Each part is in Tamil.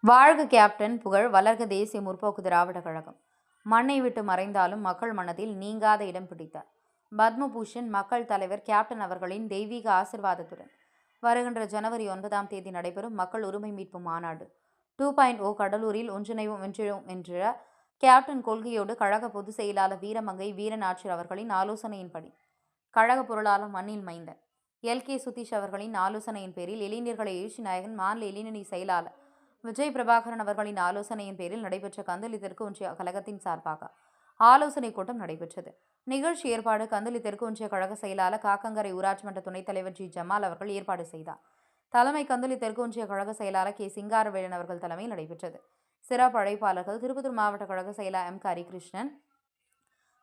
வாழ்க கேப்டன் புகழ் வளர்க தேசிய முற்போக்கு திராவிட கழகம். மண்ணை விட்டு மறைந்தாலும் மக்கள் மனதில் நீங்காத இடம் பிடித்தார். பத்மபூஷன் மக்கள் தலைவர் கேப்டன் அவர்களின் தெய்வீக ஆசிர்வாதத்துடன் வருகின்ற ஜனவரி 9 நடைபெறும் மக்கள் உரிமை மீட்பு மாநாடு 2.0 கடலூரில் ஒன்றிணைவோம் வென்றோம் என்ற கேப்டன் கொள்கையோடு கழக பொதுச் செயலாளர் வீரமங்கை வீரநாச்சியார் அவர்களின் ஆலோசனையின்படி கழக பொருளாளர் மண்ணில் மைந்தன் LK சுதீஷ் அவர்களின் ஆலோசனையின் பேரில் இளைஞர்களை எழுச்சி நாயகன் மாநில இளைஞரணி செயலாளர் விஜய் பிரபாகரன் அவர்களின் ஆலோசனையின் பேரில் நடைபெற்ற கந்தளி தெற்கு ஒன்றிய கழகத்தின் சார்பாக ஆலோசனை கூட்டம் நடைபெற்றது. நிகழ்ச்சி ஏற்பாடு கந்தளி தெற்கு ஒன்றிய கழக செயலாளர் காக்கங்கரை ஊராட்சி மன்ற துணைத் தலைவர் G. ஜமால் அவர்கள் ஏற்பாடு செய்தார். தலைமை கந்தளி தெற்கு ஒன்றிய கழக செயலாளர் K. சிங்காரவேலன் அவர்கள் தலைமையில் நடைபெற்றது. சிறப்பு அழைப்பாளர்கள் திருப்பத்தூர் மாவட்ட கழக செயலாளர் M. ஹரிகிருஷ்ணன்,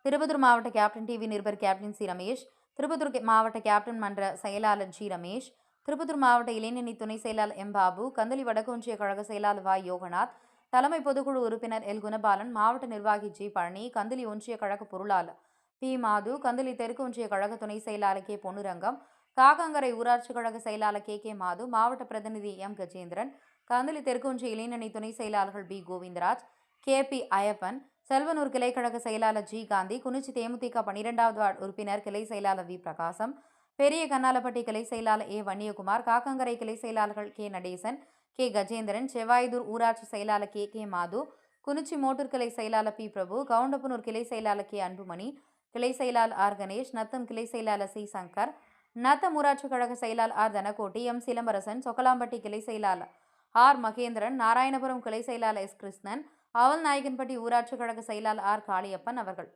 திருப்பத்தூர் மாவட்ட கேப்டன் TV நிருபர் கேப்டன் C. ரமேஷ், திருப்பத்தூர் மாவட்ட கேப்டன் மன்ற செயலாளர் G. ரமேஷ், திருப்பத்தூர் மாவட்ட இளைஞரணி துணை செயலாளர் M. பாபு, கந்தளி வடக்கு ஒன்றிய கழக செயலாளர் Y. யோகநாத், தலைமை பொதுக்குழு உறுப்பினர் L. குணபாலன், மாவட்ட நிர்வாகி G. பழனி, கந்தளி ஒன்றிய கழக பொருளாளர் P. மாது, கந்தளி தெற்கு ஒன்றிய கழக துணை செயலாளர் K. பொன்னுரங்கம், காக்கங்கரை ஊராட்சி கழக செயலாளர் K. மாது, மாவட்ட பிரதிநிதி M. கஜேந்திரன், கந்தளி தெற்கு ஒன்றிய இளைஞரணி துணை செயலாளர்கள் B. Govindaraj, K. P. Ayyappan, Selvanur கிளைக்கழக செயலாளர் G. காந்தி, குனிச்சி தேமுதிக 12வது வார்டு உறுப்பினர் கிளை செயலாளர் V. பிரகாசம், பெரிய கண்ணாலப்பட்டி கிளை செயலாளர் A. வன்னியகுமார், காக்கங்கரை கிளை செயலாளர்கள் K. நடேசன், K. கஜேந்திரன், செவ்வாய்தூர் ஊராட்சி செயலாளர் K. மாது, குனிச்சி மோட்டூர் கிளை செயலாளர் P. பிரபு, கவுண்டப்பனூர் கிளை செயலாளர் K. அன்புமணி, கிளை செயலாளர் R. கணேஷ், நத்தம் கிளை செயலாளர் C. சங்கர், நத்தம் ஊராட்சி கழக செயலாளர் R. தனகோட்டி, M. சிலம்பரசன், சொக்கலாம்பட்டி கிளை செயலாளர் R. மகேந்திரன், நாராயணபுரம் கிளை செயலாளர் S. கிருஷ்ணன், அவல்நாயக்கன்பட்டி ஊராட்சி கழக செயலாளர் R. காளியப்பன் அவர்கள்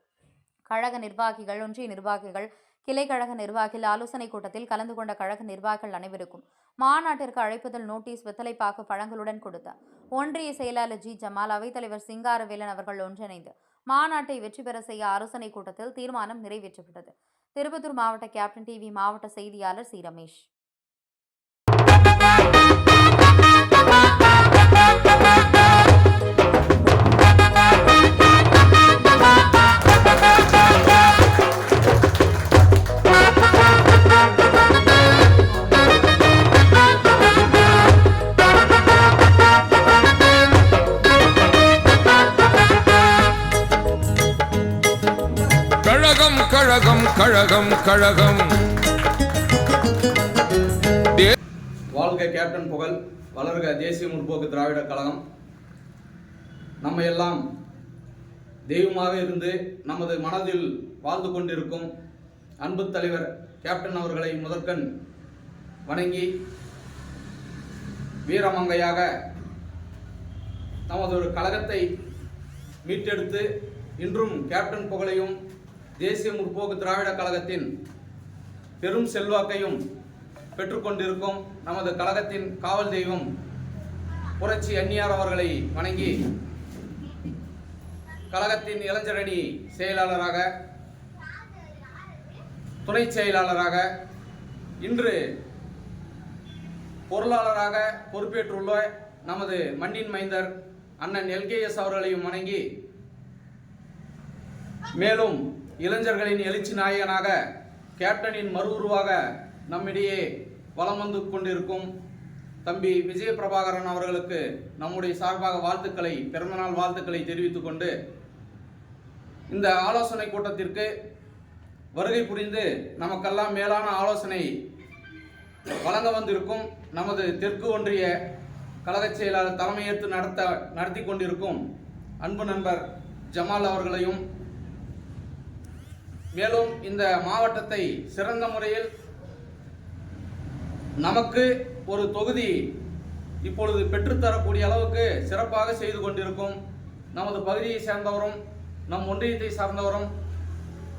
கழக நிர்வாகிகள், ஒன்றிய நிர்வாகிகள், கிளை கழக நிர்வாகிகள் ஆலோசனை கூட்டத்தில் கலந்து கொண்ட கழக நிர்வாகிகள் அனைவருக்கும் மாநாட்டிற்கு அழைப்புதல் நோட்டீஸ் வெத்தலைப்பாக்கு பழங்களுடன் கொடுத்தார். ஒன்றிய செயலாளர் G. ஜமால், அவைத்தலைவர் சிங்காரவேலன் அவர்கள் ஒன்றிணைந்து மாநாட்டை வெற்றி பெற செய்ய ஆலோசனை கூட்டத்தில் தீர்மானம் நிறைவேற்றப்பட்டது. திருப்பத்தூர் மாவட்ட கேப்டன் TV மாவட்ட செய்தியாளர் C. ரமேஷ். கழகம் கழகம் கழகம். வாழ்க கேப்டன் புகழ், வளர்க தேசிய முற்போக்கு திராவிட கழகம். நம்ம எல்லாம் தெய்வமாக இருந்து நமது மனதில் வாழ்ந்து கொண்டிருக்கும் அன்பு தலைவர் கேப்டன் அவர்களை முதற்கண் வணங்கி, வீரமங்கையாக நமது ஒரு கழகத்தை மீட்டெடுத்து இன்றும் கேப்டன் புகழையும் தேசிய முற்போக்கு திராவிட கழகத்தின் பெரும் செல்வாக்கையும் பெற்றுக்கொண்டிருக்கும் நமது கழகத்தின் காவல் தெய்வம் புரட்சி அன்னியார் அவர்களை வணங்கி, கழகத்தின் இளைஞரணி செயலாளராக, துணை செயலாளராக, இன்று பொருளாளராக பொறுப்பேற்றுள்ள நமது மண்ணின் மைந்தர் அண்ணன் LKS அவர்களையும் வணங்கி, மேலும் இளைஞர்களின் எழுச்சி நாயகனாக கேப்டனின் மறு உருவாக நம்மிடையே வலம் வந்து கொண்டிருக்கும் தம்பி விஜய பிரபாகரன் அவர்களுக்கு நம்முடைய சார்பாக வாழ்த்துக்களை, பிறந்தநாள் வாழ்த்துக்களை தெரிவித்துக் கொண்டு, இந்த ஆலோசனை கூட்டத்திற்கு வருகை புரிந்து நமக்கெல்லாம் மேலான ஆலோசனை வழங்க வந்திருக்கும் நமது தெற்கு ஒன்றிய கழக செயலாளர் தலைமையேற்று நடத்தி கொண்டிருக்கும் அன்பு நண்பர் ஜமால் அவர்களையும், மேலும் இந்த மாவட்டத்தை சிறந்த முறையில் நமக்கு ஒரு தொகுதி இப்பொழுது பெற்றுத்தரக்கூடிய அளவுக்கு சிறப்பாக செய்து கொண்டிருக்கும் நமது பகுதியை சேர்ந்தவரும் நம் ஒன்றியத்தை சார்ந்தவரும்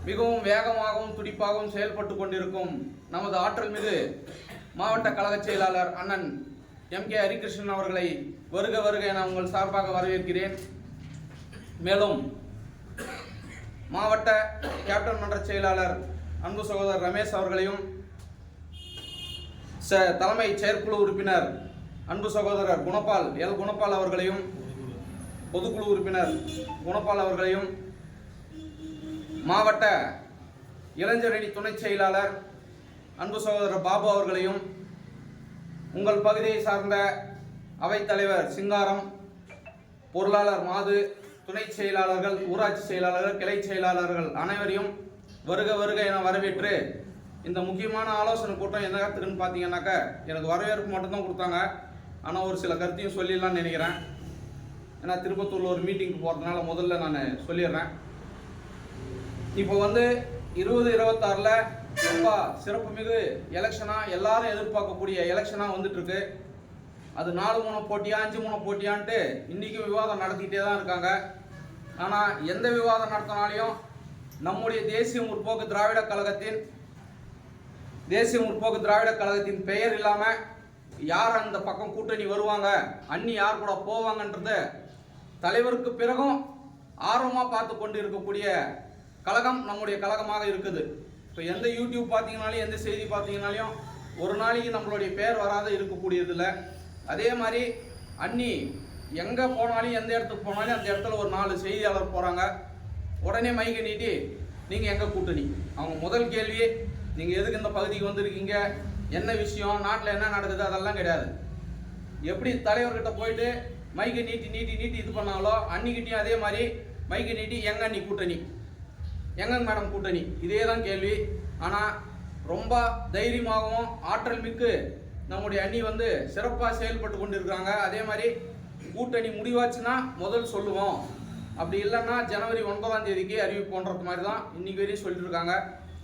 மிகவும் வேகமாகவும் துடிப்பாகவும் செயல்பட்டு கொண்டிருக்கும் நமது ஆற்றல் மிகு மாவட்ட கழக செயலாளர் அண்ணன் MK ஹரிகிருஷ்ணன் அவர்களை வருக வருக என உங்கள் சார்பாக வரவேற்கிறேன். மேலும் மாவட்ட கேப்டன் மன்ற செயலாளர் அன்பு சகோதரர் ரமேஷ் அவர்களையும், தலைமை செயற்குழு உறுப்பினர் அன்பு சகோதரர் குணபால் அவர்களையும், பொதுக்குழு உறுப்பினர் குணபால் அவர்களையும், மாவட்ட இளைஞரணி துணை செயலாளர் அன்பு சகோதரர் பாபு அவர்களையும், உங்கள் பகுதியை சார்ந்த அவைத்தலைவர் சிங்காரம், பொருளாளர் மாது, துணை செயலாளர்கள், ஊராட்சி செயலாளர்கள், கிளை செயலாளர்கள் அனைவரையும் வருக வருக என வரவேற்று இந்த முக்கியமான ஆலோசனை கூட்டம் எந்த கருத்துக்குன்னு பார்த்தீங்கன்னாக்கா எனக்கு வரவேற்பு மட்டும்தான் கொடுத்தாங்க. ஆனால் ஒரு சில கருத்தையும் சொல்லிடலாம்னு நினைக்கிறேன். ஏன்னா திருப்பத்தூரில் ஒரு மீட்டிங்க்கு போகிறதுனால முதல்ல நான் சொல்லிடுறேன். இப்போ 2026 ரொம்ப சிறப்புமிகு எலெக்ஷனாக எல்லாரும் எதிர்பார்க்கக்கூடிய எலெக்ஷனாக வந்துட்டுருக்கு. அது 4 முனை போட்டியா 5 முனை போட்டியான்ட்டு இன்றைக்கும் விவாதம் நடத்திக்கிட்டே தான் இருக்காங்க. ஆனால் எந்த விவாதம் நடத்தினாலையும் நம்முடைய தேசிய முற்போக்கு திராவிட கழகத்தின் பெயர் இல்லாமல் யார் அந்த பக்கம் கூட்டணி வருவாங்க, அண்ணி யார் கூட போவாங்கன்றது தலைவருக்கு பிறகும் ஆர்வமாக பார்த்து கொண்டு இருக்கக்கூடிய கழகம் நம்முடைய கழகமாக இருக்குது. இப்போ எந்த யூடியூப் பார்த்தீங்கனாலையும் எந்த செய்தி பார்த்தீங்கனாலையும் ஒரு நாளைக்கு நம்மளுடைய பேர் வராத இருக்கக்கூடியதில்ல. அதே மாதிரி அண்ணி எங்கே போனாலும் எந்த இடத்துக்கு போனாலும் அந்த இடத்துல ஒரு 4 செய்தியாளர் போகிறாங்க. உடனே மைக்கை நீட்டி நீங்கள் எங்கே கூட்டணி. அவங்க முதல் கேள்வி நீங்கள் எதுக்கு இந்த பகுதிக்கு வந்திருக்கீங்க, என்ன விஷயம், நாட்டில் என்ன நடக்குது, அதெல்லாம் கிடையாது. எப்படி தலைவர்கிட்ட போயிட்டு மைக்கை நீட்டி இது பண்ணாங்களோ அன்னிக்கிட்டையும் அதே மாதிரி மைக்கை நீட்டி எங்க அண்ணி கூட்டணி, எங்க மேடம் கூட்டணி, இதே தான் கேள்வி. ஆனால் ரொம்ப தைரியமாகவும் ஆற்றல் மிக்கு நம்முடைய அண்ணி சிறப்பாக செயல்பட்டு கொண்டு இருக்காங்க. அதே மாதிரி கூட்டணி முடிவாச்சுன்னா முதல் சொல்லுவோம், அப்படி இல்லைன்னா ஜனவரி 9ஆம் தேதிக்கு அறிவிப்போன்றது மாதிரி தான் இன்னைக்கு வரையும் சொல்லியிருக்காங்க.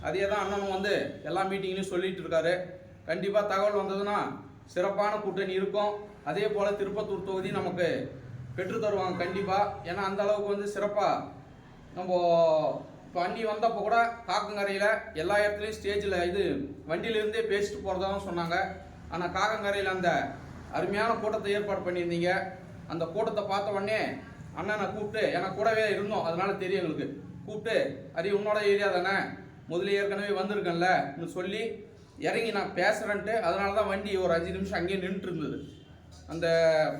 அதே தான் அண்ணனும் எல்லா மீட்டிங்லையும் சொல்லிட்டு இருக்காரு. கண்டிப்பாக தகவல் வந்ததுன்னா சிறப்பான கூட்டணி இருக்கும். அதே போல் திருப்பத்தூர் தொகுதி நமக்கு பெற்று தருவாங்க கண்டிப்பாக. ஏன்னா அந்த அளவுக்கு சிறப்பாக நம்ம இப்போ அண்ணி வந்தப்போ கூட காக்கங்கரையில் எல்லா இடத்துலையும் ஸ்டேஜில் வண்டியிலிருந்தே பேசிட்டு போகிறதாகவும் சொன்னாங்க. ஆனால் காக்கங்கரையில் அந்த அருமையான கூட்டத்தை ஏற்பாடு பண்ணியிருந்தீங்க. அந்த கூட்டத்தை பார்த்த உடனே அண்ணனை கூப்பிட்டு, எனக்கு கூடவே இருந்தோம் அதனால தெரியும் எங்களுக்கு, கூப்பிட்டு அது உன்னோட ஏரியா தானே, முதல்ல ஏற்கனவே வந்திருக்கேன்ல சொல்லி இறங்கி நான் பேசுகிறேன்ட்டு அதனால தான் வண்டி ஒரு 5 நிமிஷம் அங்கேயே நின்றுட்டு இருந்தது. அந்த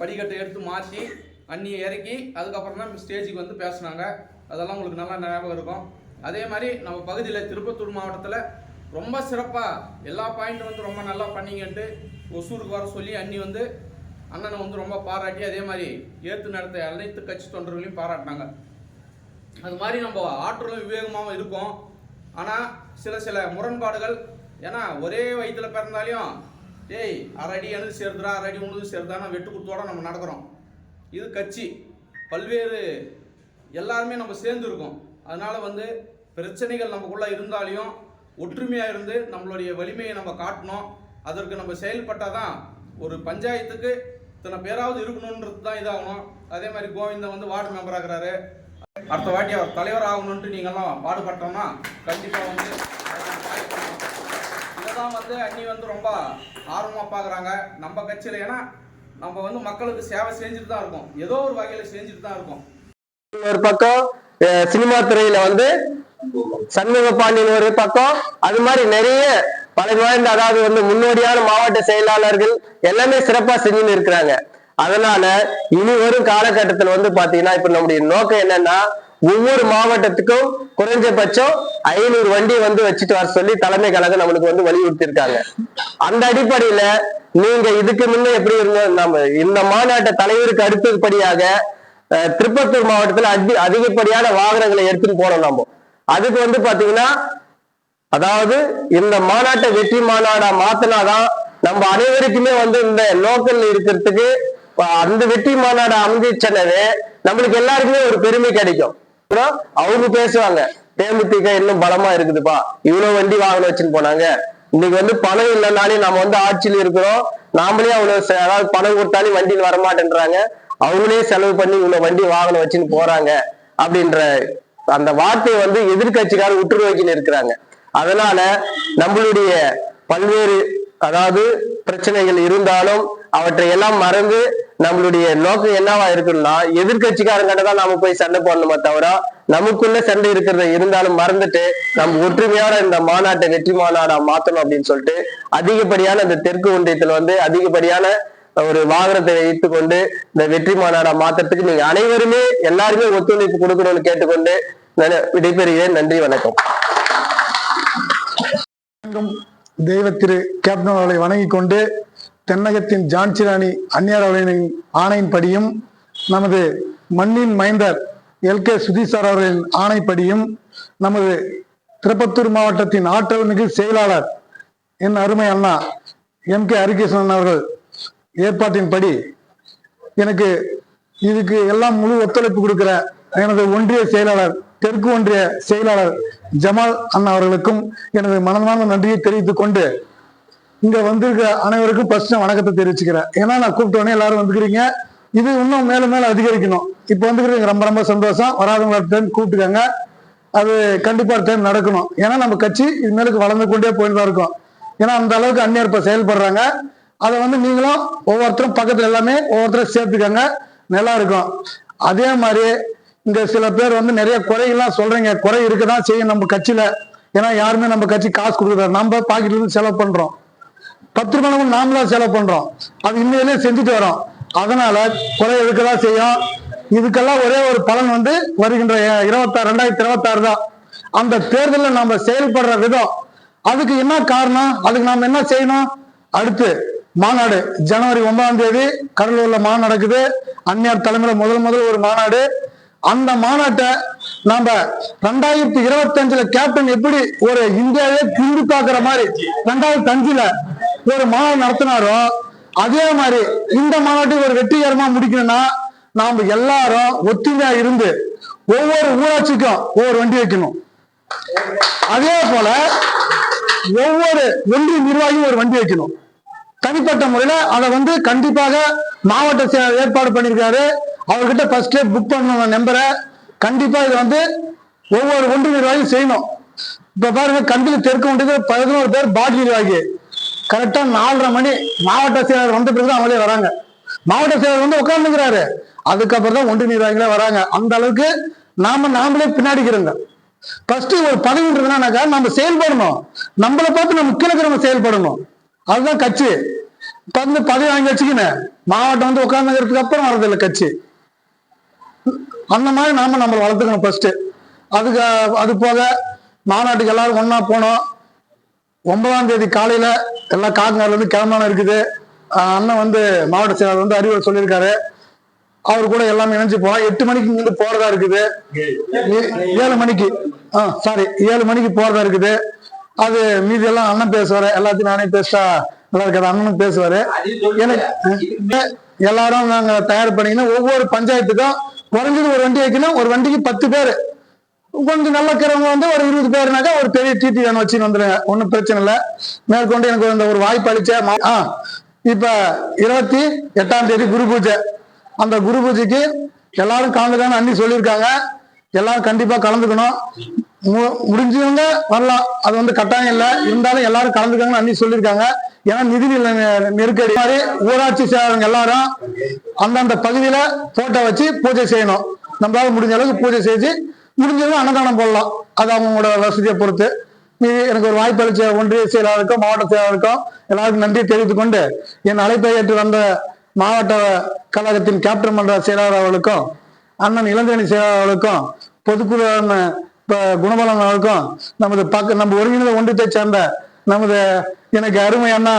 படிக்கட்டை எடுத்து மாற்றி அண்ணியை இறக்கி அதுக்கப்புறம் தான் ஸ்டேஜுக்கு பேசுனாங்க. அதெல்லாம் உங்களுக்கு நல்லா ஞாபகம் இருக்கும். அதே மாதிரி நம்ம பகுதியில் திருப்பத்தூர் மாவட்டத்தில் ரொம்ப சிறப்பாக எல்லா பாயிண்ட்டும் ரொம்ப நல்லா பண்ணிங்கன்ட்டு ஒசூருக்கு வர சொல்லி அண்ணி அண்ணனை ரொம்ப பாராட்டி அதே மாதிரி ஏற்று நடத்த அனைத்து கட்சி தொண்டர்களையும் பாராட்டினாங்க. அது மாதிரி நம்ம ஆற்றலும் விவேகமாகவும் இருக்கும். ஆனால் சில முரண்பாடுகள், ஏன்னா ஒரே வயிற்றில் பிறந்தாலையும் டேய் அரடி எனது சேருதுரா அரடி உனது சேருதானா வெட்டு குத்தோடு நம்ம நடக்கிறோம். இது கட்சி பல்வேறு எல்லாருமே நம்ம சேர்ந்து இருக்கோம். அதனால் பிரச்சனைகள் நமக்குள்ளே இருந்தாலையும் ஒற்றுமையாக இருந்து நம்மளுடைய வலிமையை நம்ம காட்டணும். அதற்கு நம்ம செயல்பட்டால் தான் ஒரு பஞ்சாயத்துக்கு இத்தனை பேராவது இருக்கணுன்றது தான் இதாகணும். அதே மாதிரி கோவிந்தன் வார்டு மெம்பர் ஆகிறாரு, அடுத்த வாட்டி அவர் தலைவர் ஆகணுன்ட்டு நீங்கள்லாம் பாடுபட்டோம்னா கண்டிப்பாக இதைதான் அண்ணி ரொம்ப ஆர்வமாக பார்க்குறாங்க நம்ம கட்சியில். ஏன்னா நம்ம மக்களுக்கு சேவை செஞ்சுட்டு தான் இருக்கோம், ஏதோ ஒரு வகையில் செஞ்சுட்டு தான் இருக்கோம். ஒரு பக்கம் சினிமா துறையில சண்முக பாண்டியன் ஒரு பக்கம், அது மாதிரி நிறைய பல வாய்ந்த அதாவது முன்னோடியான மாவட்ட செயலாளர்கள் எல்லாமே சிறப்பா செஞ்சுன்னு இருக்கிறாங்க. அதனால இனி வரும் காலகட்டத்தில் பாத்தீங்கன்னா இப்ப நம்முடைய நோக்கம் என்னன்னா ஒவ்வொரு மாவட்டத்துக்கும் குறைஞ்சபட்சம் 500 வண்டி வச்சுட்டு வர சொல்லி தலைமை கழகம் நம்மளுக்கு வலியுறுத்தி இருக்காங்க. அந்த அடிப்படையில நீங்க இதுக்கு முன்ன எப்படி இருந்தோம், நம்ம இந்த மாநாட்ட தலைவருக்கு அடுத்தபடியாக திருப்பத்தூர் மாவட்டத்தில் அதிகப்படியான வாகனங்களை எடுத்துட்டு போனோம். நம்ம அதுக்கு பாத்தீங்கன்னா அதாவது இந்த மாநாட்டை வெற்றி மாநாடா மாத்தினாதான் நம்ம அனைவருக்குமே இந்த லோக்கல் இருக்கிறதுக்கு அந்த வெற்றி மாநாடு அமைஞ்சிச்சனவே நம்மளுக்கு எல்லாருக்குமே ஒரு பெருமை கிடைக்கும். அவங்க பேசுவாங்க தேமுதிக இன்னும் பலமா இருக்குதுப்பா, இவ்வளவு வண்டி வாகனம் வச்சுன்னு போனாங்க, இன்னைக்கு பணம் இல்லைனாலே நம்ம ஆட்சியில் இருக்கிறோம், நாமளே அவ்வளவு அதாவது பணம் கொடுத்தாலும் வண்டியில் வரமாட்டேன்றாங்க, அவங்களே செலவு பண்ணி இவ்வளவு வண்டி வாகனம் வச்சுன்னு போறாங்க அப்படின்ற அந்த வார்த்தையை எதிர்கட்சிக்காரர் உற்று நோக்கின்னு இருக்கிறாங்க. அதனால நம்மளுடைய பல்வேறு அதாவது பிரச்சனைகள் இருந்தாலும் அவற்றை எல்லாம் மறந்து நம்மளுடைய நோக்கம் என்னவா இருக்குன்னா எதிர்கட்சிக்காரங்கிட்ட தான் நாம போய் சண்டை போடணுமே தவிர நமக்குள்ள சண்டை இருக்கிறத இருந்தாலும் மறந்துட்டு நம்ம ஒற்றுமையான இந்த மாநாட்டை வெற்றி மாநாடா மாத்தணும் அப்படின்னு சொல்லிட்டு அதிகப்படியான இந்த தெற்கு ஒன்றியத்துல அதிகப்படியான ஒரு வாகனத்தை வைத்துக் கொண்டு இந்த வெற்றி மாநாடா மாற்றத்துக்கு நீங்க அனைவருமே எல்லாருமே ஒத்துழைப்பு கொடுக்கணும்னு கேட்டுக்கொண்டு விடைபெறுகிறேன். நன்றி, வணக்கம். தெய்வ திரு கேப்டன் அவர்களை வணங்கிக் கொண்டு தென்னகத்தின் ஜான்சி ராணி அந்நியார் அவர்களின் ஆணையின்படியும் நமது மண்ணின் மைந்தர் LK சுதீஷ் சார் அவர்களின் ஆணைப்படியும் நமது திருப்பத்தூர் மாவட்டத்தின் ஆற்றல் மிகு செயலாளர் என் அருமை அண்ணா MK ஹரிகிருஷ்ணன் அவர்கள் ஏற்பாட்டின்படி எனக்கு இதுக்கு எல்லாம் முழு ஒத்துழைப்பு கொடுக்கிற எனது ஒன்றிய செயலாளர் தெற்கு ஒன்றிய செயலாளர் ஜமால் அண்ணா அவர்களுக்கும் எனது மனமார்ந்த நன்றியை தெரிவித்துக் கொண்டு இங்க வந்திருக்க அனைவருக்கும் ஃபர்ஸ்ட் வணக்கத்தை தெரிவிச்சுக்கிறேன். ஏன்னா நான் கூப்பிட்ட உடனே எல்லாரும் வந்துக்கிறீங்க, இது இன்னும் மேல மேல அதிகரிக்கணும். இப்போ வந்துக்கிறீங்க, ரொம்ப ரொம்ப சந்தோஷம். வராதவங்க டைம் கூப்பிட்டுக்காங்க, அது கண்டிப்பா டைம் நடக்கணும். ஏன்னா நம்ம கட்சி இது மேலுக்கு வளர்ந்து கொண்டே போயிட்டு தான் இருக்கும். ஏன்னா அந்த அளவுக்கு அந்நியர் இப்ப செயல்படுறாங்க. அதை நீங்களும் ஒவ்வொருத்தரும் பக்கத்துல எல்லாமே ஒவ்வொருத்தரும் சேர்த்துக்கங்க, நல்லா இருக்கும். அதே மாதிரி இங்க சில பேர் நிறைய குறைகள்லாம் சொல்றீங்க. குறை இருக்கதான் செய்யும் நம்ம கட்சியில. ஏன்னா யாருமே நம்ம கட்சி காசு கொடுக்குறாரு, நம்ம பாக்கெட்ல இருந்து செலவு பண்றோம். 10 ரூபாய் நாமளா செலவு பண்றோம், அது இன்னையிலே செஞ்சுட்டு வரோம். அதனால குறை இருக்கதான் செய்யும். இதுக்கெல்லாம் ஒரே ஒரு பலன் வருகின்ற 2026 தான். அந்த தேர்தலில் நம்ம செயல்படுற விதம், அதுக்கு என்ன காரணம், அதுக்கு நாம என்ன செய்யணும்? அடுத்து மாநாடு ஜனவரி 9ஆம் தேதி கடலூர்ல மாநாடு நடக்குது. அந்நியார் தலைமையில முதல் ஒரு மாநாடு. அந்த மாநாட்டை நாம 2025 கேப்டன் எப்படி ஒரு இந்தியாவே திரும்பி பார்க்கிற மாதிரி 2005 ஒரு மாநாடு நடத்தினாரோ, அதே மாதிரி இந்த மாநாட்டை ஒரு வெற்றிகரமா முடிக்கணும்னா நாம எல்லாரும் ஒத்துமையா இருந்து ஒவ்வொரு ஊராட்சிக்கும் ஒவ்வொரு வண்டி வைக்கணும். அதே போல ஒவ்வொரு ஒன்றிய நிர்வாகியும் ஒரு வண்டி வைக்கணும். தனிப்பட்ட முறையில அதை கண்டிப்பாக மாவட்ட செயலர் ஏற்பாடு பண்ணியிருக்காரு. அவர்கிட்ட ஃபர்ஸ்ட் புக் பண்ண நம்பரை கண்டிப்பா இது ஒவ்வொரு ஒன்றிய நிர்வாகியும் செய்யணும். இப்ப பாருங்க, கண்டிப்பா தெற்கு ஒன்றியத்தில் 11 பேர் பாடி நிர்வாகி கரெக்டா 4:30 மணி மாவட்ட செயலர் வந்த பிறகுதான் அவங்களே வராங்க. மாவட்ட செயலர் உட்கார்ந்துக்கிறாரு, அதுக்கப்புறம் தான் ஒன்றிய நிர்வாகிகளே வராங்க. அந்த அளவுக்கு நாமளே பின்னாடிக்கிறோங்க. ஃபர்ஸ்ட் ஒரு பதவின்றதுனாக்கா நம்ம செயல்படணும், நம்மளை பார்த்து நம்ம கீழே நம்ம செயல்படணும். அதுதான் கட்சி. பதவி வாங்கி வச்சுக்கினேன் மாவட்டம் உட்கார்ந்துக்கிறதுக்கு அப்புறம் வரதில்லை கட்சி. அந்த மாதிரி நம்மளை வளர்த்துக்கணும் ஃபர்ஸ்ட். அது போக மாநாட்டுக்கு எல்லாரும் ஒன்னா போனோம். 9ஆம் தேதி காலையில எல்லாம் காக்கனார்ல கிளம்பான இருக்குது. அண்ணன் மாவட்ட செயலாளர் அறிவுரை சொல்லியிருக்காரு. அவர் கூட எல்லாமே இணைஞ்சு போலாம். 8 மணிக்கு இங்கிருந்து போறதா இருக்குது. 7 மணிக்கு 7 மணிக்கு போறதா இருக்குது. அது மீதி எல்லாம் அண்ணன் பேசுவாரு, எல்லாத்தையும் நானே பேசா நல்லா இருக்காது. அண்ணனும் பேசுவாரு. எனக்கு எல்லாரும் நாங்க தயார் பண்ணிக்கணும். ஒவ்வொரு பஞ்சாயத்துக்கும் குறைஞ்சது ஒரு வண்டி வைக்கணும். ஒரு வண்டிக்கு 10 பேர். கொஞ்சம் நல்ல இருக்கிறவங்க ஒரு 20 பேருனாக்கா ஒரு பெரிய டிடி வேன் வச்சு வந்துருங்க, ஒன்றும் பிரச்சனை இல்லை. மேற்கொண்டு எனக்கு ஒரு வாய்ப்பு அளிச்ச இப்ப 28ஆம் தேதி குரு பூஜை. அந்த குரு பூஜைக்கு எல்லாரும் கலந்துக்கணும் அண்ணி சொல்லியிருக்காங்க. எல்லாரும் கண்டிப்பா கலந்துக்கணும். முடிஞ்சவங்க வரலாம், அது கட்டாயம் இல்லை. இருந்தாலும் எல்லாரும் கலந்துக்காங்கன்னு அண்ணி சொல்லியிருக்காங்க. ஏன்னா நிதி நெருக்கடி மாதிரி ஊராட்சி செயலாளர்கள் எல்லாரும் அந்தந்த பகுதியில போட்டோ வச்சு பூஜை செய்யணும். நம்மளால முடிஞ்ச அளவுக்கு பூஜை செஞ்சு முடிஞ்சவங்க அன்னதானம் போடலாம், அது அவங்களோட வசதியை பொறுத்து. எனக்கு ஒரு வாய்ப்பு அளிச்ச ஒன்றிய செயலாளருக்கும் மாவட்ட செயலாளருக்கும் எல்லாருக்கும் நன்றி தெரிவித்துக் கொண்டு, என் அழைப்பை ஏற்று வந்த மாவட்ட கழகத்தின் கேப்டன் மன்ற செயலாளர் அவர்களுக்கும், அண்ணன் இளஞ்சணி செயலாளர் அவர்களுக்கும், பொதுக்குழு குணபலன் அவர்களுக்கும், நம்ம ஒருங்கிணைந்த ஒன்றியத்தை சேர்ந்த நமது எனக்கு அருமை அண்ணா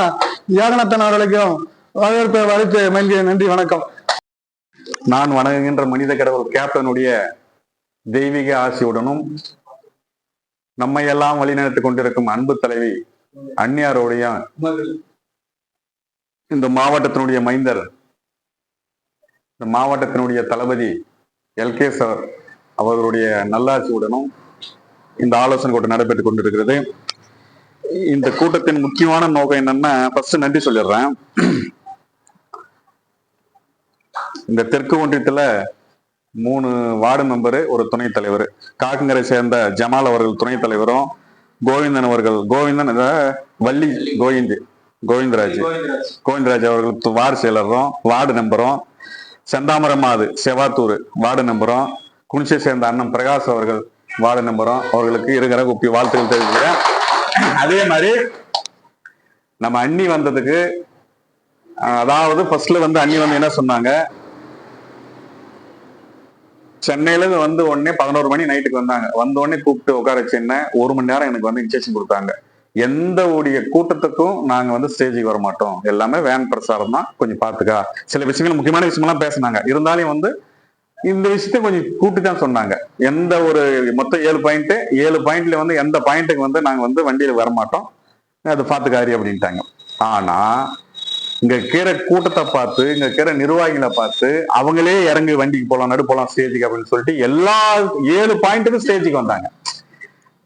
யோகநாதன் அவர்களுக்கும் வரவேற்பை அளித்து மகிழ்கிறேன். நன்றி, வணக்கம். நான் வணங்குகின்ற மனித கடவுள் கேப்டனுடைய தெய்வீக ஆசியுடனும் நம்மை எல்லாம் வழிநடத்திக் கொண்டிருக்கும் அன்பு தலைவி அந்நியாருடைய இந்த மாவட்டத்தினுடைய மைந்தர், இந்த மாவட்டத்தினுடைய தளபதி LK சார் அவர்களுடைய நல்லாட்சியுடனும் இந்த ஆலோசனை கூட்டம் நடைபெற்றுக் கொண்டிருக்கிறது. இந்த கூட்டத்தின் முக்கியமான நோக்கம் என்னன்னா, ஃபர்ஸ்ட் நன்றி சொல்லிடுறேன். இந்த தெற்கு ஒன்றியத்துல 3 வார்டு மெம்பரு, ஒரு துணைத் தலைவர். காக்கங்கரை சேர்ந்த ஜமால் அவர்கள் துணைத் தலைவரும், கோவிந்தன் அவர்கள் வள்ளி கோவிந்தராஜ் அவர்கள் வார்டு செயலரும் வார்டு நம்பரும், செந்தாமரமாது செவாத்தூர் வார்டு நம்பரும், குனிச்சை சேர்ந்த அண்ணன் பிரகாஷ் அவர்கள் வார்டு நம்பரும் அவர்களுக்கு இருக்கிற குப்பி வாழ்த்துக்கள் தெரிவிக்கிறேன். அதே மாதிரி நம்ம அண்ணி வந்ததுக்கு, அதாவது ஃபர்ஸ்ட்ல அண்ணி என்ன சொன்னாங்க, சென்னையில உடனே 11 மணி நைட்டுக்கு வந்தாங்க. வந்த உடனே கூப்பிட்டு உட்கார வச்சு என்ன 1 மணி நேரம் எனக்கு இன்ஸ்ட்ரக்ஷன் கொடுத்தாங்க. எந்த உடைய கூட்டத்துக்கும் நாங்க ஸ்டேஜுக்கு வர மாட்டோம், எல்லாமே வேன் பிரசாரம் தான், கொஞ்சம் பாத்துக்கா. சில விஷயங்கள் முக்கியமான விஷயமெல்லாம் பேசினாங்க. இருந்தாலும் இந்த விஷயத்த கொஞ்சம் கூட்டு தான் சொன்னாங்க. எந்த ஒரு மொத்தம் 7 பாயிண்ட், 7 பாயிண்ட்ல வந்து எந்த பாயிண்ட்டுக்கு வந்து நாங்க வந்து வண்டியில வரமாட்டோம், அதை பார்த்துக்காரி அப்படின்ட்டாங்க. ஆனா இங்க இருக்கிற கூட்டத்தை பார்த்து, இங்க இருக்கிற நிர்வாகிகளை பார்த்து அவங்களே இறங்கி வண்டிக்கு போலாம், நடு போலாம் ஸ்டேஜுக்கு அப்படின்னு சொல்லிட்டு எல்லா 7 பாயிண்ட்டுக்கும் ஸ்டேஜுக்கு வந்தாங்க.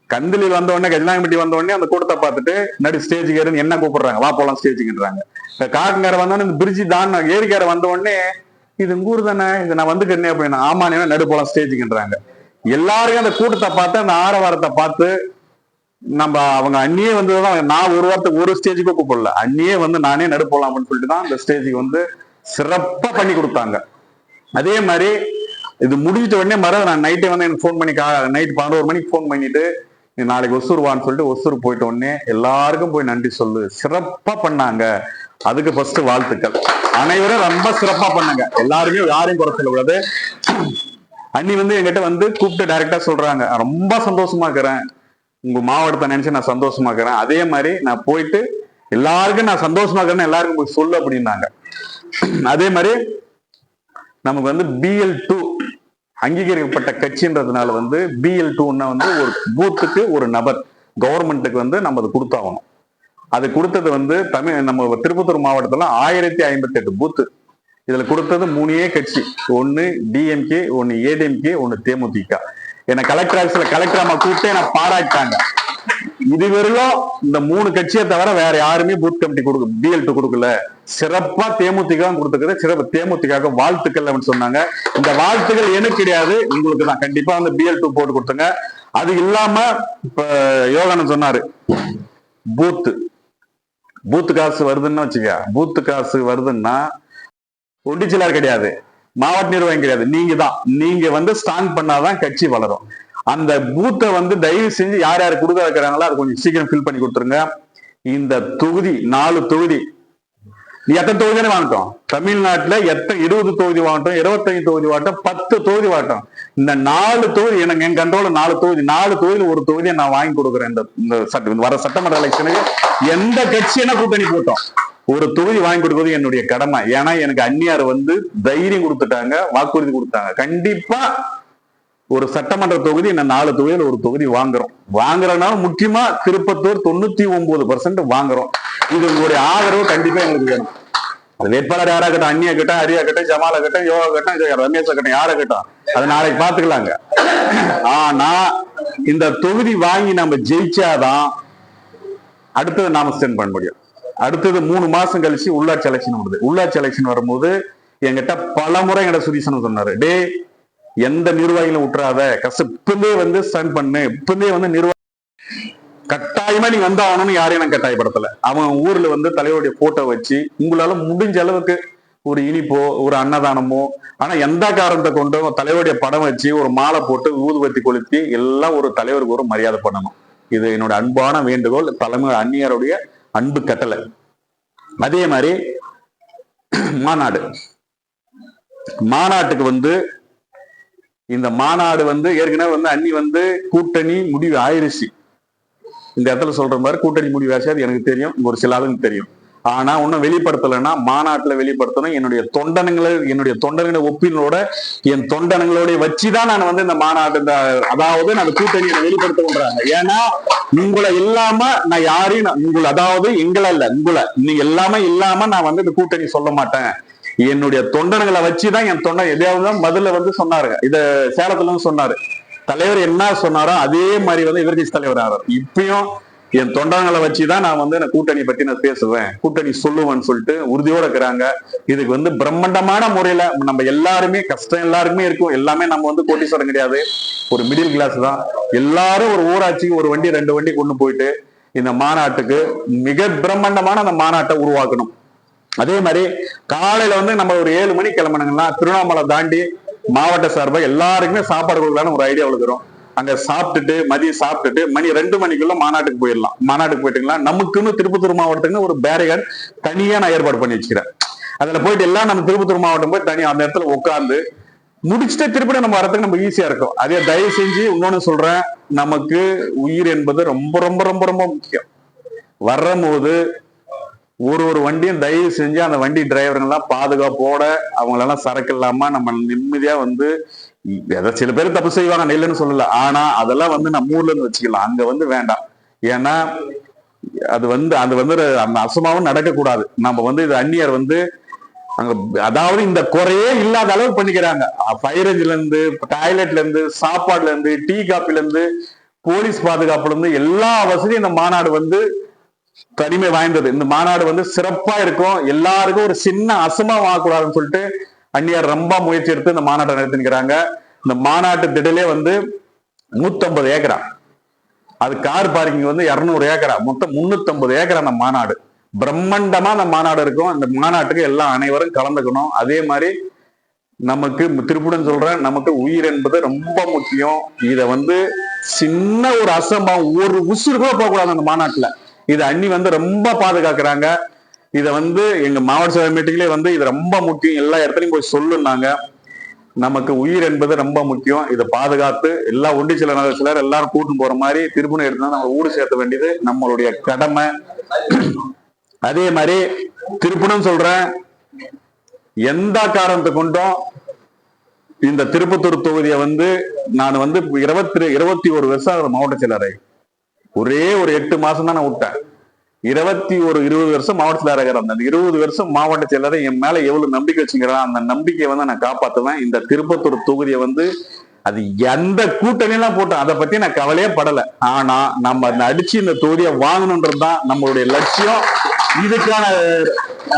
கந்தலில் வந்த உடனே, கஜனாயம்பட்டி வந்த உடனே அந்த கூட்டத்தை பார்த்துட்டு நடு ஸ்டேஜுக்கு ஏறி என்ன கூப்பிடுறாங்க, வா போலாம் ஸ்டேஜுக்குன்றாங்க. காக்கங்கார வந்தோடனே இந்த பிரிட்ஜி தான் ஏரிக்கார வந்த உடனே இது ஊர் தானே, இது நான் வந்துக்கிறேன் அப்படின்னா ஆமா நடு போலாம் ஸ்டேஜுக்குன்றாங்க. எல்லாருக்கும் அந்த கூட்டத்தை பார்த்து, அந்த ஆரவாரத்தை பார்த்து நம்ம அவங்க அண்ணியே வந்ததுதான். நான் ஒரு வாரத்துக்கு ஒரு ஸ்டேஜுக்கு கூப்பிடல, அண்ணியே வந்து நானே நடு போலாம் அப்படின்னு சொல்லிட்டு தான் அந்த ஸ்டேஜுக்கு வந்து சிறப்பா பண்ணி கொடுத்தாங்க. அதே மாதிரி இது முடிஞ்சிட்ட உடனே நான் நைட்டே வந்து எனக்கு ஃபோன் பண்ணி, நைட் 11 மணிக்கு ஃபோன் பண்ணிட்டு நாளைக்கு ஒசூர் வான்னு சொல்லிட்டு ஒசூர் போயிட்ட உடனே எல்லாருக்கும் போய் நன்றி சொல்லு, சிறப்பா பண்ணாங்க, அதுக்கு ஃபர்ஸ்ட் வாழ்த்துக்கள். அனைவரும் ரொம்ப சிறப்பா பண்ணாங்க, எல்லாருமே யாரையும் குறை சொல்ல கூடாது. அண்ணி வந்து என்கிட்ட வந்து கூப்பிட்டு டைரக்டா சொல்றாங்க, ரொம்ப சந்தோஷமா இருக்கிறேன், உங்க மாவட்டத்தை நினைச்சு நான் சந்தோஷமா இருக்கிறேன், அதே மாதிரி நான் போயிட்டு எல்லாருக்கும் நான் சந்தோஷமா இருக்கிறேன்னு எல்லாருக்கும் போய் சொல்லு அப்படின்னாங்க. அதே மாதிரி நமக்கு வந்து BL2 அங்கீகரிக்கப்பட்ட கட்சின்றதுனால வந்து BL2ன்னா வந்து ஒரு பூத்துக்கு ஒரு நபர், கவர்மெண்ட்டுக்கு வந்து நம்ம அதை கொடுத்தாகணும். அது கொடுத்தது வந்து நம்ம திருப்பத்தூர் மாவட்டத்துல 1058 பூத்து. இதுல கொடுத்தது 3 கட்சி, ஒன்னு DMK, ஒன்னு ADMK, ஒன்னு தேமுதிக. என்ன கலெக்டர் ஆஃபீஸ்ல கலெக்டர் அம்மா கூப்பிட்டு என்ன பாராட்டாங்க. இதுவரையிலும் இந்த 3 கட்சியை தவிர வேற யாருமே பூத் கமிட்டி BL2 கொடுக்கல, சிறப்பா தேமுதிக கொடுத்துக்கிறது, சிறப்பு தேமுதிக வாழ்த்துக்கள் அப்படின்னு சொன்னாங்க. இந்த வாழ்த்துக்கள் எனக்கு கிடையாது, உங்களுக்கு தான். கண்டிப்பா வந்து BL2 போட்டு கொடுத்துங்க. அது இல்லாம இப்ப யோகானந்த் சொன்னாரு, பூத்து காசு வருதுன்னு வச்சுக்க, பூத்து காசு வருதுன்னா ஒண்டிச்சிலார் கிடையாது, மாவட்ட நிர்வாகம் கிடையாது, நீங்க தான். நீங்க வந்து ஸ்ட்ராங் பண்ணாதான் கட்சி வளரும். அந்த பூத்தை வந்து தயவு செஞ்சு யார் யார் கொடுக்க வைக்கிறாங்களோ அது கொஞ்சம் சீக்கிரம் ஃபில் பண்ணி கொடுத்துருங்க. இந்த தொகுதி 4 தொகுதி, நீ எத்தனை தொகுதி தானே வாங்கட்டும், தமிழ்நாட்டுல 20 தொகுதி வாங்கட்டும், 25 தொகுதி வாங்கட்டும், 10 தொகுதி வாங்கட்டும், இந்த 4 தொகுதி எனக்கு என் கண்ட்ரோல 4 தொகுதி, 4 தொகுதியில ஒரு தொகுதியை நான் வாங்கி கொடுக்குறேன். இந்த வர சட்டமன்ற எலெக்ஷனுக்கு எந்த கட்சியான கூட்டணி போட்டோம், ஒரு தொகுதி வாங்கி கொடுக்கிறது என்னுடைய கடமை. ஏன்னா எனக்கு அந்நியார் வந்து தைரியம் கொடுத்துட்டாங்க, வாக்குறுதி கொடுத்தாங்க. கண்டிப்பா ஒரு சட்டமன்ற தொகுதி இந்த 4 தொகுதியில ஒரு தொகுதி வாங்குறதுனால முக்கியமா திருப்பத்தூர் 99% வாங்குறோம். இது உங்களுடைய ஆதரவு கண்டிப்பா எங்களுக்கு வேணும். அது வேட்பாளர் யாரா கட்டும், அந்நியா கட்டும், ஹரியா கட்டும், ஜமாலா கட்டும், யோகா கட்டும், ரமேஷா கட்டும், யாரை கட்டும், அது நாளைக்கு பாத்துக்கலாங்க. ஆனா இந்த தொகுதி வாங்கி நம்ம ஜெயிச்சாதான் அடுத்தது நாம ஸ்டெண்ட் பண்ண முடியும். அடுத்தது 3 மாசம் கழிச்சு உள்ளாட்சி எலெக்ஷன் வருது. உள்ளாட்சி எலெக்ஷன் வரும்போது என்கிட்ட பல முறை என்கிட்ட சுதீசன் சொன்னாரு, டே எந்த நிர்வாகிகளும் விட்டுறாத, இப்பவே வந்து ஸ்டண்ட் பண்ணு, இப்பவே வந்து நிர்வாகி கட்டாயமா நீங்க வந்து ஆகணும்னு யாரையும் நான் கட்டாயப்படுத்தல. அவன் ஊர்ல வந்து தலைவருடைய போட்டோ வச்சு உங்களால முடிஞ்ச அளவுக்கு ஒரு இனிப்போ ஒரு அன்னதானமோ, ஆனா எந்த காரணத்தை கொண்டும் தலைவருடைய படம் வச்சு ஒரு மாலை போட்டு ஊதுபத்தி கொளுத்தி எல்லாம் ஒரு தலைவருக்கு ஒரு மரியாதை பண்ணணும். இது என்னோட அன்பான வேண்டுகோள், தலைமை அந்நியருடைய அன்பு கட்டளை. அதே மாதிரி மாநாட்டுக்கு வந்து இந்த மாநாடு வந்து ஏற்கனவே வந்து அன்னி வந்து கூட்டணி முடிவு ஆயிருச்சு. இந்த இடத்துல சொல்ற மாதிரி கூட்டணி முடிவு ஆச்சு, அது எனக்கு தெரியும், ஒரு சில ஆளுங்க தெரியும். ஆனா ஒன்னும் வெளிப்படுத்தலைன்னா மாநாட்டுல வெளிப்படுத்தணும். என்னுடைய தொண்டனுடைய ஒப்பீனோட என் தொண்டனங்களோட வச்சுதான் நான் வந்து இந்த மாநாட்டு அதாவது நான் கூட்டணியை வெளிப்படுத்துறாங்க. ஏன்னா உங்களை இல்லாம நான் யாரையும் அதாவது எங்களை இல்ல உங்களை நீங்க எல்லாமே இல்லாம நான் வந்து இந்த கூட்டணி சொல்ல மாட்டேன். என்னுடைய தொண்டனங்களை வச்சுதான் என் தொண்டன் எதையாவது முதல்ல வந்து சொன்னாரு. இத சேலத்துல இருந்து சொன்னாரு, தலைவர் என்ன சொன்னாரோ அதே மாதிரி வந்து எதிர்கட்சி தலைவர் ஆறாரு. இப்பயும் என் தொண்டங்களை வச்சுதான் நான் வந்து கூட்டணி பத்தி நான் பேசுவேன், கூட்டணி சொல்லுவேன்னு சொல்லிட்டு உறுதியோட இருக்கிறாங்க. இதுக்கு வந்து பிரம்மாண்டமான முறையில நம்ம எல்லாருமே கஷ்டம் எல்லாருக்குமே இருக்கும். எல்லாமே நம்ம வந்து கோட்டீஸ்வரம் கிடையாது, ஒரு மிடில் கிளாஸ் தான். எல்லாரும் ஒரு ஊராட்சிக்கு ஒரு வண்டி 2 வண்டி கொண்டு போயிட்டு இந்த மாநாட்டுக்கு மிக பிரம்மாண்டமான அந்த மாநாட்டை உருவாக்கணும். அதே மாதிரி காலையில வந்து நம்ம ஒரு 7 மணிக்கு கிளம்பணுங்கன்னா திருவண்ணாமலை தாண்டி மாவட்ட சார்பாக எல்லாருக்குமே சாப்பாடு கொடுக்கலான்னு ஒரு ஐடியா வளர்க்குறோம். அங்க சாப்பிட்டுட்டு மதியம் சாப்பிட்டுட்டு மணி 2 மணிக்குள்ள மாநாட்டுக்கு போயிடலாம். மாநாட்டுக்கு போயிட்டீங்களா நமக்குன்னு திருப்பத்தூர் மாவட்டத்துக்கு ஒரு பேரிகார்டு தனியா நான் ஏற்பாடு பண்ணி வச்சுக்கிறேன். அதுல போயிட்டு எல்லாம் நம்ம திருப்பத்தூர் மாவட்டம் போய் தனியா அந்த இடத்துல உட்காந்து முடிச்சுட்டு திருப்பி நம்ம வரதுக்கு நம்ம ஈஸியா இருக்கும். அதே தயவு செஞ்சு இன்னொன்னு சொல்றேன், நமக்கு உயிர் என்பது ரொம்ப ரொம்ப ரொம்ப ரொம்ப முக்கியம். வரும்போது ஒரு வண்டியும் தயவு செஞ்சு அந்த வண்டி டிரைவருங்கெல்லாம் பாதுகாப்போட அவங்களெல்லாம் சரக்கு இல்லாம நம்ம நிம்மதியா வந்து சில பேர் தப்பு செய்வாங்க, நெல்லுன்னு சொல்லல. ஆனா அதெல்லாம் வந்து நம்ம ஊர்ல இருந்து வச்சுக்கலாம், அங்க வந்து வேண்டாம். ஏன்னா அது வந்து அந்த அசம்பாவும் நடக்கக்கூடாது. நம்ம வந்து இது அந்நியர் வந்து அங்க அதாவது இந்த குறையே இல்லாத அளவு பண்ணிக்கிறாங்க. ஃபயர் இன்ஜின்ல இருந்து, டாய்லெட்ல இருந்து, சாப்பாடுல இருந்து, டீ காப்பில இருந்து, போலீஸ் பாதுகாப்புல இருந்து எல்லா வசதியும் இந்த மாநாடு வந்து தனிமை வாய்ந்தது. இந்த மாநாடு வந்து சிறப்பா இருக்கும். எல்லாருக்கும் ஒரு சின்ன அசம்பாவம் ஆகக்கூடாதுன்னு சொல்லிட்டு அந்நியார் ரொம்ப முயற்சி எடுத்து இந்த மாநாட்டை நடத்திக்கிறாங்க. இந்த மாநாட்டு திடலே வந்து 150 ஏக்கரா, அது கார் பார்க்கிங் வந்து 200 ஏக்கரா, மொத்தம் 350 ஏக்கரா அந்த மாநாடு. பிரம்மாண்டமா அந்த மாநாடு இருக்கும். அந்த மாநாட்டுக்கு எல்லாம் அனைவரும் கலந்துக்கணும். அதே மாதிரி நமக்கு திருப்புடன் சொல்றேன், நமக்கு உயிர் என்பது ரொம்ப முக்கியம். இத வந்து சின்ன ஒரு அசம்பாவம், ஒரு உசுறு கூட போகக்கூடாது அந்த மாநாட்டுல. இதை அண்ணி வந்து ரொம்ப பாதுகாக்கிறாங்க. இதை வந்து எங்க மாவட்ட சபை மீட்டிங்லேயே வந்து இது ரொம்ப முக்கியம், எல்லா இடத்துலையும் போய் சொல்லுனாங்க. நமக்கு உயிர் என்பது ரொம்ப முக்கியம். இதை பாதுகாத்து எல்லா ஒண்டி சிலர் எல்லாரும் கூட்டின்னு போற மாதிரி திருப்புணம் எடுத்து நம்ம ஊடு சேர்த்த வேண்டியது நம்மளுடைய கடமை. அதே மாதிரி திருப்புணம் சொல்றேன், எந்த காரணத்தை கொண்டும் இந்த திருப்பத்தூர் தொகுதியை வந்து நான் வந்து 21 வருஷம் மாவட்ட செயலரை ஒரே ஒரு 8 மாசம் தான் நான் விட்டேன். 20 வருஷம் மாவட்ட செயலராக இருந்தேன். அந்த 20 வருஷம் மாவட்ட செயலரை என் மேல எவ்வளவு நம்பிக்கை வச்சுக்கிறேன், அந்த நம்பிக்கையை வந்து நான் காப்பாத்துவேன். இந்த திருப்பத்தூர் தொகுதியை வந்து அது எந்த கூட்டணியெல்லாம் போட்டோம் அதை பத்தி நான் கவலையே படலை. ஆனா நம்ம அடிச்சு இந்த தொகுதியை வாங்கணுன்றதுதான் நம்மளுடைய லட்சியம். இதுக்கான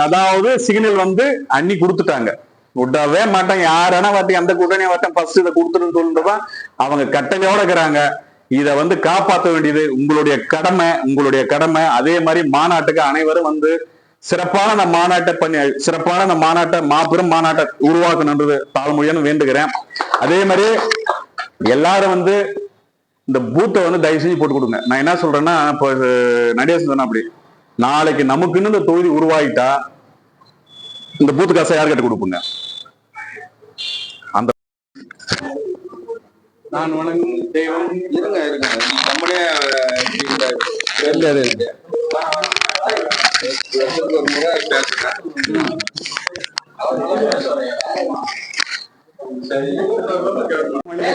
அதாவது சிக்னல் வந்து அன்னி கொடுத்துட்டாங்க, விடவே மாட்டாங்க. யாரானா வாட்டி அந்த கூட்டணியை வாட்டம் ஃபர்ஸ்ட் இதை கொடுத்துருன்னு சொல்லிட்டுதான் அவங்க கட்டளையோட இருக்கிறாங்க. இதை வந்து காப்பாற்ற வேண்டியது உங்களுடைய கடமை. அதே மாதிரி மாநாட்டுக்கு அனைவரும் வந்து சிறப்பான மாநாட்டை மாபெரும் மாநாட்டை உருவாக்கணுன்றது தாழ்மொழியான்னு வேண்டுகிறேன். அதே மாதிரி எல்லாரும் வந்து இந்த பூத்தை வந்து தயவு செஞ்சு போட்டு கொடுங்க. நான் என்ன சொல்றேன்னா, இப்போ நடேசன் சொன்னா அப்படி நாளைக்கு நமக்குன்னு இந்த தொகுதி உருவாகிட்டா இந்த பூத்து காசை யார் கிட்ட கொடுப்போங்க? அந்த நான் வணங்கும் தெய்வம் இருங்க நம்முடைய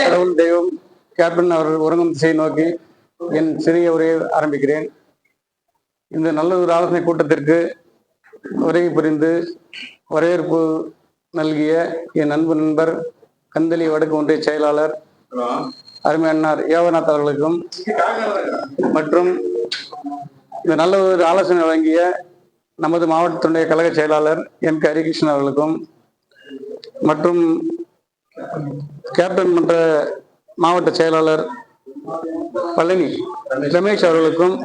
கடவுள் தெய்வம் கேப்டன் அவர்கள் உறங்கும் திசையை நோக்கி என் சிறிய உரையை ஆரம்பிக்கிறேன். இந்த நல்ல ஒரு ஆலோசனை கூட்டத்திற்கு உரை புரிந்து வரவேற்பு நல்கிய என் அன்பு நண்பர் கந்தளி வடக்கு ஒன்றிய செயலாளர் அருமை அண்ணார் ஏவநாத் அவர்களுக்கும் மற்றும் இந்த நல்ல ஒரு ஆலோசனை வழங்கிய நமது மாவட்டத்தினுடைய கழக செயலாளர் என் கே ஹரிகிருஷ்ணன் அவர்களுக்கும் மற்றும் கேப்டன் மன்ற மாவட்ட செயலாளர் பழனி ரமேஷ் அவர்களுக்கும்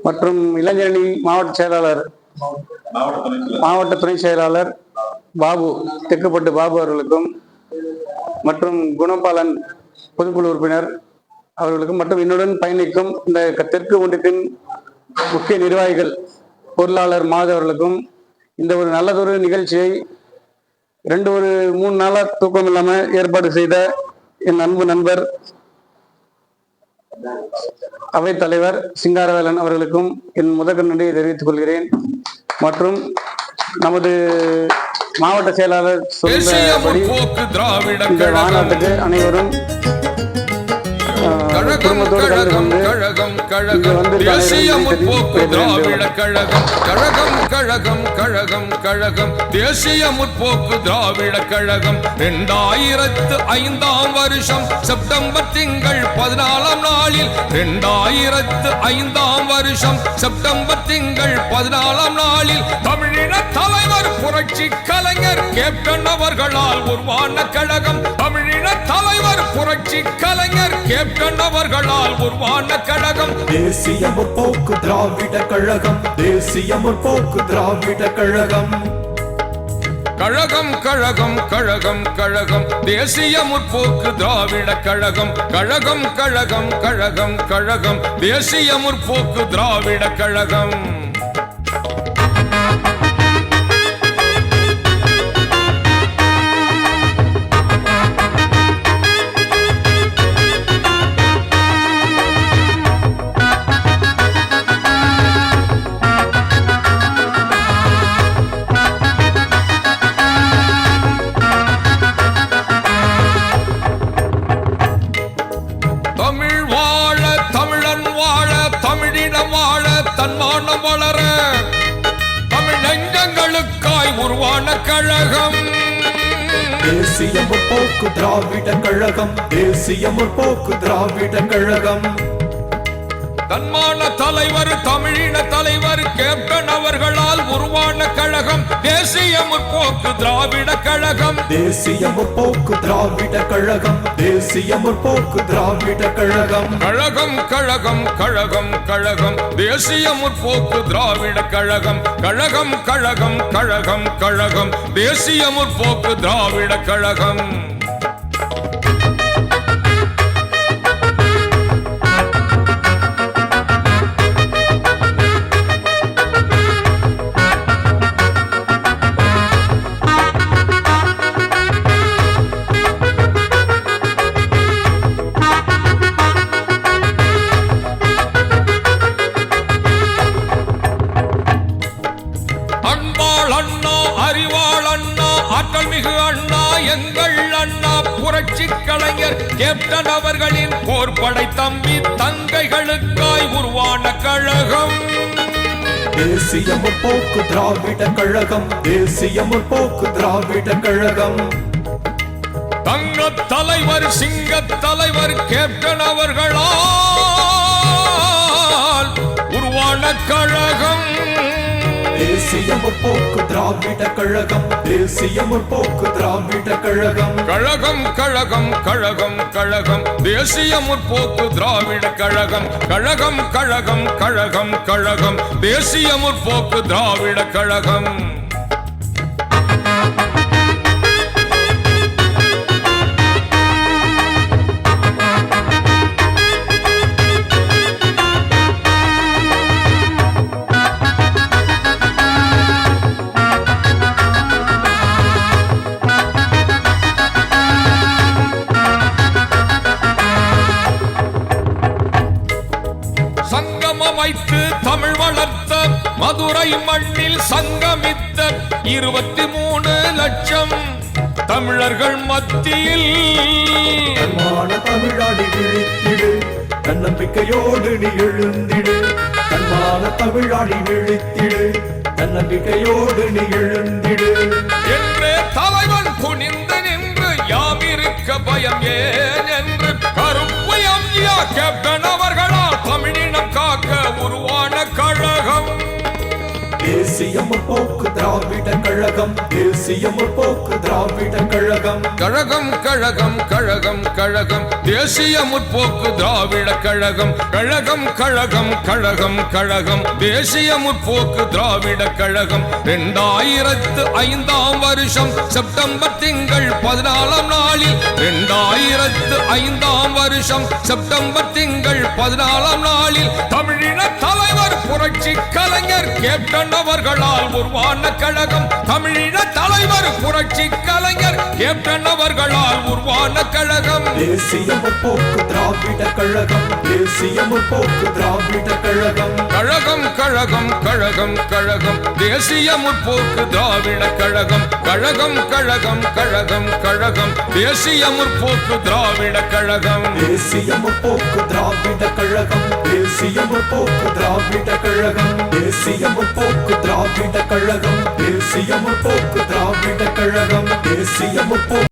மற்றும் இளைஞரணி மாவட்ட துணை செயலாளர் பாபு தெக்குப்பட்டு பாபு அவர்களுக்கும் மற்றும் குணபாலன் பொதுக்குழு உறுப்பினர் அவர்களுக்கும் மற்றும் என்னுடன் பயணிக்கும் இந்த தெற்கு ஒன்றியத்தின் முக்கிய நிர்வாகிகள் பொருளாளர் மாதவர்களுக்கும் இந்த ஒரு நல்லதொரு நிகழ்ச்சியை 3 நாளா தூக்கம் இல்லாம ஏற்பாடு செய்த என் அன்பு நண்பர் அவைத் தலைவர் சிங்காரவேலன் அவர்களுக்கும் என் முதற்கண் நன்றியை தெரிவித்துக் கொள்கிறேன். மற்றும் நமது மாவட்ட செயலாளர் இந்த மாநாட்டுக்கு அனைவரும் குடும்பத்தோடு கலந்து கொண்டு இங்கு வந்து தேசிய முற்போக்கு திராவிட கழகம் 2005 வருஷம் செப்டம்பர் திங்கள் 14 நாளில் 2005 வருஷம் செப்டம்பர் திங்கள் 14 நாளில் தமிழின தலைவர் புரட்சி கலைஞர் கேப்டன் அவர்களால் உருவான கழகம். தமிழின தலைவர் புரட்சி கலைஞர் கேப்டன் அவர்களால் உருவான கழகம் தேசிய முற்போக்கு திராவிட கழகம். தேசிய முற்போக்கு திராவிட கழகம். தேசிய முற்போக்கு திராவிட கழகம் தேசிய முற்போக்கு திராவிட கழகம். தன்மானம் வளர தமிழ் நெஞ்சங்களுக்காய் உருவான கழகம் தேசிய முற்போக்கு திராவிட கழகம். தேசிய முற்போக்கு திராவிட கழகம். தன்மான தலைவர் தமிழின தலைவர் கேப்டன் அவர்களால் உருவான கழகம் தேசிய முற்போக்கு திராவிட கழகம். தேசிய முற்போக்கு திராவிட கழகம். தேசிய முற்போக்கு திராவிட கழகம். கழகம் கழகம் கழகம் கழகம் தேசிய முற்போக்கு திராவிட கழகம். கழகம் கழகம் கழகம் கழகம் தேசிய முற்போக்கு திராவிட கழகம். ஆற்றல் மிகு அண்ணா எங்கள் அண்ணா புரட்சி கலைஞர் கேப்டன் அவர்களின் போர்படை தம்பி தங்கைகளுக்காய் உருவான கழகம் தேசிய முற்போக்கு திராவிட கழகம். தேசிய முற்போக்கு திராவிட கழகம். தங்க தலைவர் சிங்க தலைவர் கேப்டன் அவர்களால் உருவான கழகம் தேசிய முற்போக்கு திராவிட கழகம். தேசிய முற்போக்கு திராவிட கழகம். கழகம் கழகம் கழகம் கழகம் தேசிய முற்போக்கு திராவிட கழகம். கழகம் கழகம் கழகம் கழகம் தேசிய முற்போக்கு திராவிட கழகம். சங்கமமைத்து தமிழ் வளர்த்த மதுரை மண்ணில் சங்கமித்த 23 லட்சம் தமிழர்கள் மத்தியில் தன்மான தமிழாடி விழித்திடு. தன்னம்பிக்கையோடு நீ எழுந்திடு. தன்மான தமிழாடி விழித்திடு. தன்னம்பிக்கையோடு நீ எழுந்திடு. என்றே தலைவன் துணிந்து நின்று யாமிருக்க பயம் ஏன் என்று கருப்பு எம்ஜிஆர் கேப்டன் அவர்களால் தமிழினம் காக்க உருவான கழகம் தேசிய முற்போக்கு திராவிட கழகம். தேசிய முற்போக்கு திராவிட கழகம். கழகம் கழகம் கழகம் கழகம் தேசிய முற்போக்கு திராவிட கழகம். கழகம் கழகம் கழகம் கழகம் தேசிய முற்போக்கு திராவிட கழகம். 2005 வருஷம் செப்டம்பர் திங்கள் 14 நாளில் 2005 வருஷம் செப்டம்பர் திங்கள் 14 நாளில் தமிழின தலைவர் புரட்சி கலைஞர் கேப்டன் அவர்களால் உருவான கழகம். தமிழின தலைவர் புரட்சி கலைஞர் கேப்டன் அவர்களால் உருவான கழகம். தேசிய முற்போக்கு திராவிட கழகம். தேசிய முற்போக்கு திராவிட கழகம். கழகம் கழகம் கழகம் கழகம் தேசிய முற்போக்கு திராவிட கழகம். கழகம் கழகம் கழகம் கழகம் தேசிய முற்போக்கு திராவிட கழகம். தேசிய முற்போக்கு திராவிட கழகம். தேசிய முற்போக்கு திராவிட கழகம். தேசிய முற்போக்கு திராவிட கழகம். தேசிய முற்போக்கு திராவிட கழகம். தேசிய முற்போக்கு